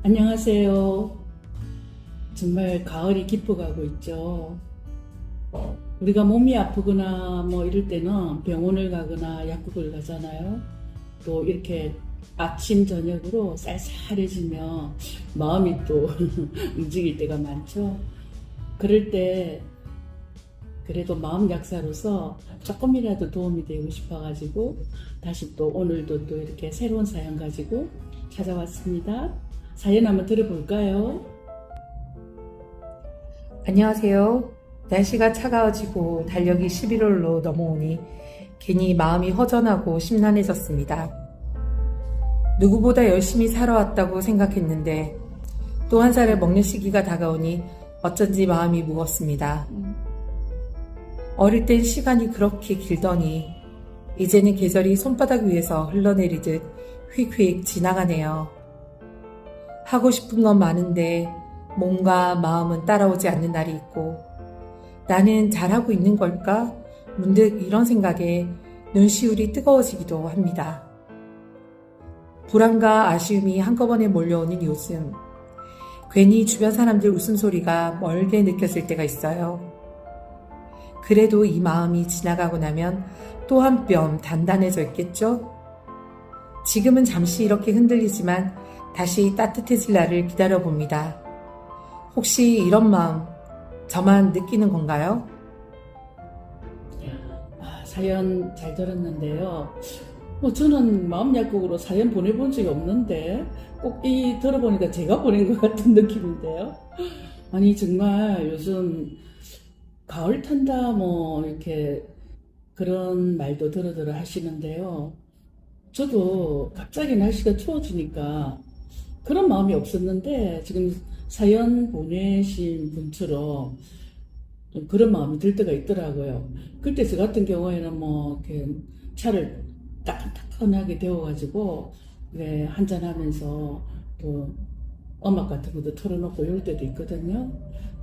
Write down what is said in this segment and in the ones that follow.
안녕하세요. 정말 가을이 깊어가고 있죠. 우리가 몸이 아프거나 뭐 이럴 때는 병원을 가거나 약국을 가잖아요. 또 이렇게 아침 저녁으로 쌀쌀해지면 마음이 또 움직일 때가 많죠. 그럴 때 그래도 마음 약사로서 조금이라도 도움이 되고 싶어가지고 다시 또 오늘도 또 이렇게 새로운 사연 가지고 찾아왔습니다. 사연 한번 들어볼까요? 안녕하세요. 날씨가 차가워지고 달력이 11월로 넘어오니 괜히 마음이 허전하고 심란해졌습니다. 누구보다 열심히 살아왔다고 생각했는데 또 한 살을 먹는 시기가 다가오니 어쩐지 마음이 무겁습니다. 어릴 땐 시간이 그렇게 길더니 이제는 계절이 손바닥 위에서 흘러내리듯 휙휙 지나가네요. 하고 싶은 건 많은데 몸과 마음은 따라오지 않는 날이 있고 나는 잘하고 있는 걸까? 문득 이런 생각에 눈시울이 뜨거워지기도 합니다. 불안과 아쉬움이 한꺼번에 몰려오는 요즘 괜히 주변 사람들 웃음소리가 멀게 느껴질 때가 있어요. 그래도 이 마음이 지나가고 나면 또 한 뼘 단단해져 있겠죠? 지금은 잠시 이렇게 흔들리지만 다시 따뜻해질 날을 기다려봅니다. 혹시 이런 마음 저만 느끼는 건가요? 사연 잘 들었는데요. 저는 마음 약국으로 사연 보내본 적이 없는데 꼭 이 들어보니까 제가 보낸 것 같은 느낌인데요. 아니 정말 요즘 가을 탄다 뭐 이렇게 그런 말도 들어 하시는데요. 저도 갑자기 날씨가 추워지니까 그런 마음이 없었는데 지금 사연 보내신 분처럼 좀 그런 마음이 들 때가 있더라고요. 그때 저 같은 경우에는 뭐 이렇게 차를 따끈따끈하게 데워가지고 그래 한잔하면서 또 음악 같은 것도 틀어놓고 이럴 때도 있거든요.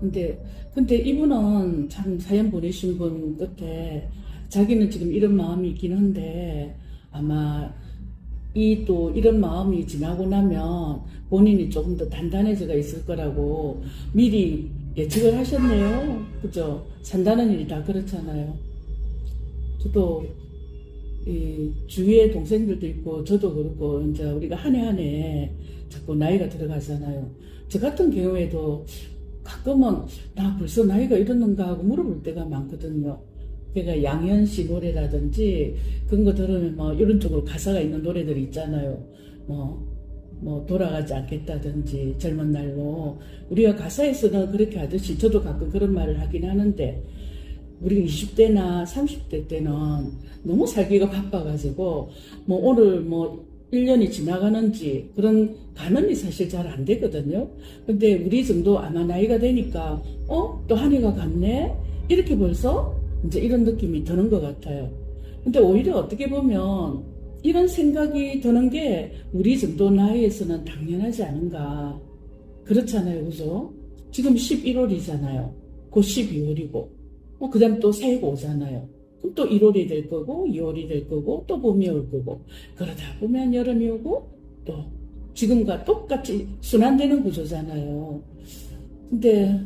근데 이분은 참 사연 보내신 분 끝에 자기는 지금 이런 마음이 있긴 한데 아마 또 이런 마음이 지나고 나면 본인이 조금 더 단단해져가 있을 거라고 미리 예측을 하셨네요. 그죠? 산다는 일이 다 그렇잖아요. 저도 이 주위에 동생들도 있고 저도 그렇고 이제 우리가 한 해 한 해 자꾸 나이가 들어가잖아요. 저 같은 경우에도 가끔은 나 벌써 나이가 이렇는가 하고 물어볼 때가 많거든요. 그러니까 양현 씨 노래라든지 그런 거 들으면 뭐 이런 쪽으로 가사가 있는 노래들이 있잖아요. 뭐 돌아가지 않겠다든지 젊은 날로 우리가 가사에서는 그렇게 하듯이 저도 가끔 그런 말을 하긴 하는데 우리가 20대나 30대 때는 너무 살기가 바빠가지고 뭐 오늘 뭐 1년이 지나가는지 그런 가늠이 사실 잘 안 되거든요. 근데 우리 정도 아마 나이가 되니까 또 한 해가 갔네? 이렇게 벌써 이제 이런 느낌이 드는 것 같아요. 근데 오히려 어떻게 보면 이런 생각이 드는 게 우리 정도 나이에서는 당연하지 않은가. 그렇잖아요. 그죠? 지금 11월이잖아요. 곧 12월이고. 그 다음 또 새해가 오잖아요. 그럼 또 1월이 될 거고, 2월이 될 거고, 또 봄이 올 거고. 그러다 보면 여름이 오고, 또 지금과 똑같이 순환되는 구조잖아요. 근데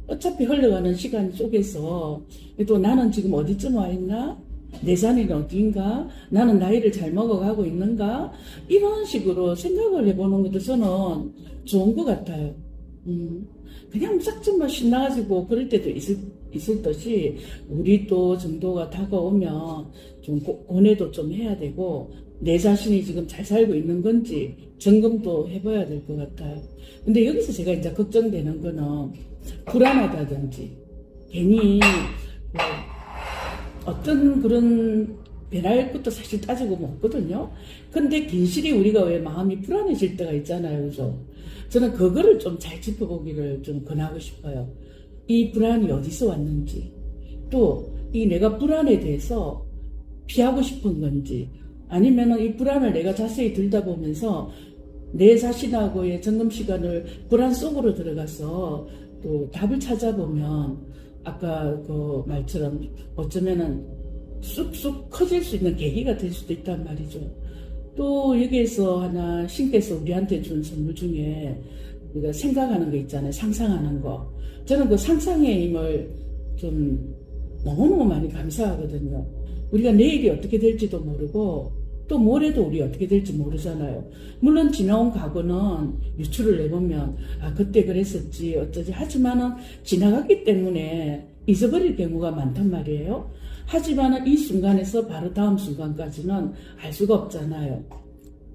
어차피 흘러가는 시간 속에서 또 나는 지금 어디쯤 와 있나? 내 자리는 어디인가? 나는 나이를 잘 먹어가고 있는가? 이런 식으로 생각을 해보는 것도 저는 좋은 것 같아요. 그냥 무작정만 신나가지고 그럴 때도 있을 듯이 우리 또 정도가 다가오면 좀 고뇌도 좀 해야 되고 내 자신이 지금 잘 살고 있는 건지 점검도 해봐야 될 것 같아요. 근데 여기서 제가 이제 걱정되는 거는 불안하다든지 괜히 어떤 그런 변할 것도 사실 따지고 뭐 없거든요. 근데 긴실이 우리가 왜 마음이 불안해질 때가 있잖아요. 그죠? 저는 그거를 좀 잘 짚어보기를 좀 권하고 싶어요. 이 불안이 어디서 왔는지 또 이 내가 불안에 대해서 피하고 싶은 건지 아니면은 이 불안을 내가 자세히 들다 보면서 내 자신하고의 점검 시간을 불안 속으로 들어가서 또 답을 찾아보면 아까 그 말처럼 어쩌면은 쑥쑥 커질 수 있는 계기가 될 수도 있단 말이죠. 또 여기에서 하나 신께서 우리한테 준 선물 중에 우리가 생각하는 거 있잖아요. 상상하는 거. 저는 그 상상의 힘을 좀 너무너무 많이 감사하거든요. 우리가 내일이 어떻게 될지도 모르고 또 모레도 우리 어떻게 될지 모르잖아요. 물론 지나온 과거는 유추를 해보면 그때 그랬었지 어쩌지 하지만은 지나갔기 때문에 잊어버릴 경우가 많단 말이에요. 하지만은 이 순간에서 바로 다음 순간까지는 알 수가 없잖아요.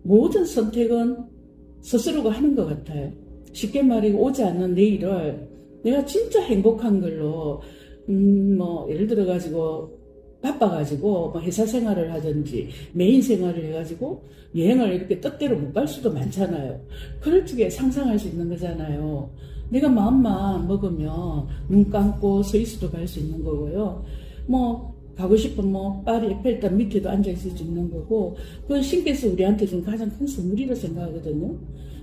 모든 선택은 스스로가 하는 것 같아요. 쉽게 말해 오지 않는 내일을 내가 진짜 행복한 걸로 예를 들어 가지고 바빠가지고 회사 생활을 하든지 메인 생활을 해가지고 여행을 이렇게 뜻대로 못 갈 수도 많잖아요. 그럴 적에 상상할 수 있는 거잖아요. 내가 마음만 먹으면 눈 감고 스위스도 갈 수 있는 거고요. 가고 싶으면 파리 에펠탑 밑에도 앉아있을 수 있는 거고, 그건 신께서 우리한테 준 가장 큰 선물이라고 생각하거든요.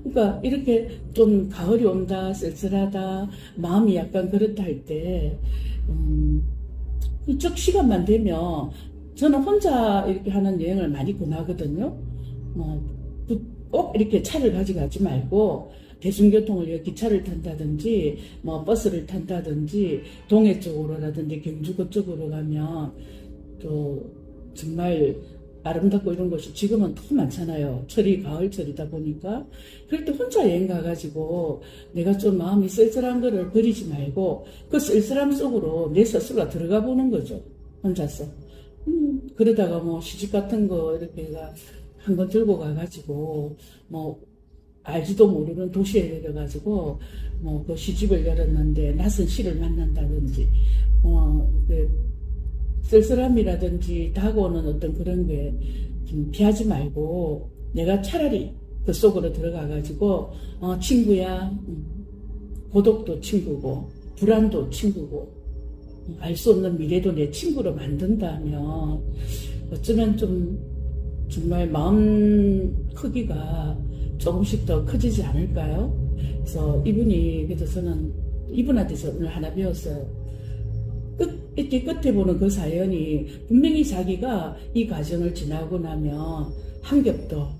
그러니까 이렇게 좀 가을이 온다, 쓸쓸하다, 마음이 약간 그렇다 할 때, 이쪽 시간만 되면 저는 혼자 이렇게 하는 여행을 많이 권하거든요. 꼭 이렇게 차를 가져가지 말고 대중교통을 기차를 탄다든지 버스를 탄다든지 동해 쪽으로라든지 경주 그쪽으로 가면 또 정말 아름답고 이런 곳이 지금은 너무 많잖아요. 철이 가을철이다 보니까. 그럴 때 혼자 여행 가가지고 내가 좀 마음이 쓸쓸한 거를 버리지 말고 그 쓸쓸함 속으로 내 스스로가 들어가 보는 거죠. 혼자서. 그러다가 시집 같은 거 이렇게 한 번 들고 가가지고 알지도 모르는 도시에 내려가지고 그 시집을 열었는데 낯선 시를 만난다든지 쓸쓸함이라든지 다가오는 어떤 그런 게 좀 피하지 말고 내가 차라리 그 속으로 들어가가지고 친구야, 고독도 친구고 불안도 친구고 알 수 없는 미래도 내 친구로 만든다면 어쩌면 좀 정말 마음 크기가 조금씩 더 커지지 않을까요? 그래서 그래서 저는 이분한테서 오늘 하나 배웠어요. 이렇게 끝에 보는 그 사연이 분명히 자기가 이 과정을 지나고 나면 한 겹 더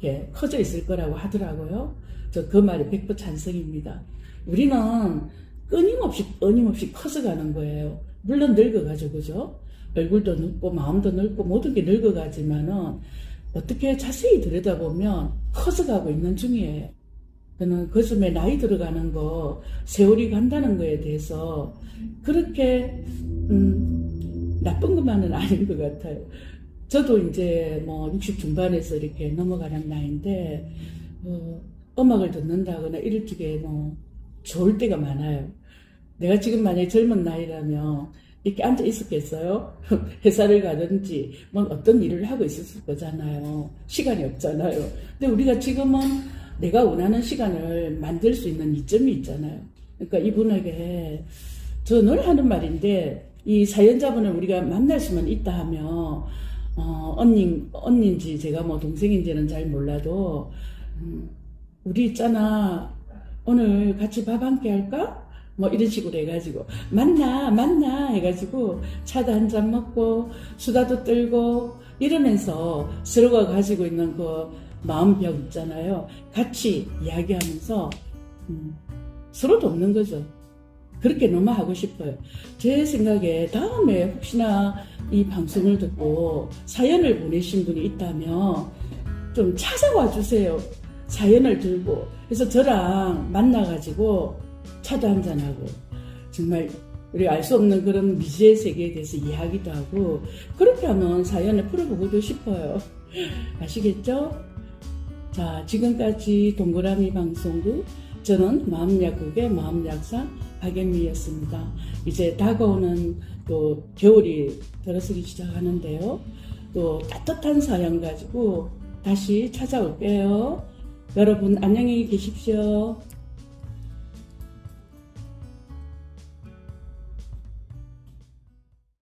이렇게 커져 있을 거라고 하더라고요. 저 그 말이 100% 찬성입니다. 우리는 끊임없이 커져가는 거예요. 물론 늙어가죠, 그죠? 얼굴도 늙고 마음도 늙고 모든 게 늙어가지만은 어떻게 자세히 들여다보면 커져가고 있는 중이에요. 저는 그 즈음에 나이 들어가는 거, 세월이 간다는 거에 대해서 그렇게 나쁜 것만은 아닌 것 같아요. 저도 이제 60 중반에서 이렇게 넘어가는 나이인데 음악을 듣는다거나 이럴 적에 좋을 때가 많아요. 내가 지금 만약에 젊은 나이라면 이렇게 앉아 있었겠어요? 회사를 가든지 어떤 일을 하고 있었을 거잖아요. 시간이 없잖아요. 근데 우리가 지금은 내가 원하는 시간을 만들 수 있는 이점이 있잖아요. 그러니까 이분에게 저 늘 하는 말인데 이 사연자분을 우리가 만날 수만 있다 하면 언니인지 제가 동생인지는 잘 몰라도 우리 있잖아 오늘 같이 밥 함께 할까? 이런 식으로 해가지고 만나 해가지고 차도 한잔 먹고 수다도 떨고 이러면서 서로가 가지고 있는 그 마음벽 있잖아요. 같이 이야기하면서 서로 돕는 거죠. 그렇게 너무 하고 싶어요. 제 생각에 다음에 혹시나 이 방송을 듣고 사연을 보내신 분이 있다면 좀 찾아와 주세요. 사연을 들고. 그래서 저랑 만나가지고 차도 한잔하고 정말 우리 알 수 없는 그런 미지의 세계에 대해서 이야기도 하고 그렇게 하면 사연을 풀어보고도 싶어요. 아시겠죠? 자, 지금까지 동그라미 방송국 저는 마음약국의 마음약사 박연미였습니다. 이제 다가오는 또 겨울이 들어서기 시작하는데요. 또 따뜻한 사연 가지고 다시 찾아올게요. 여러분 안녕히 계십시오.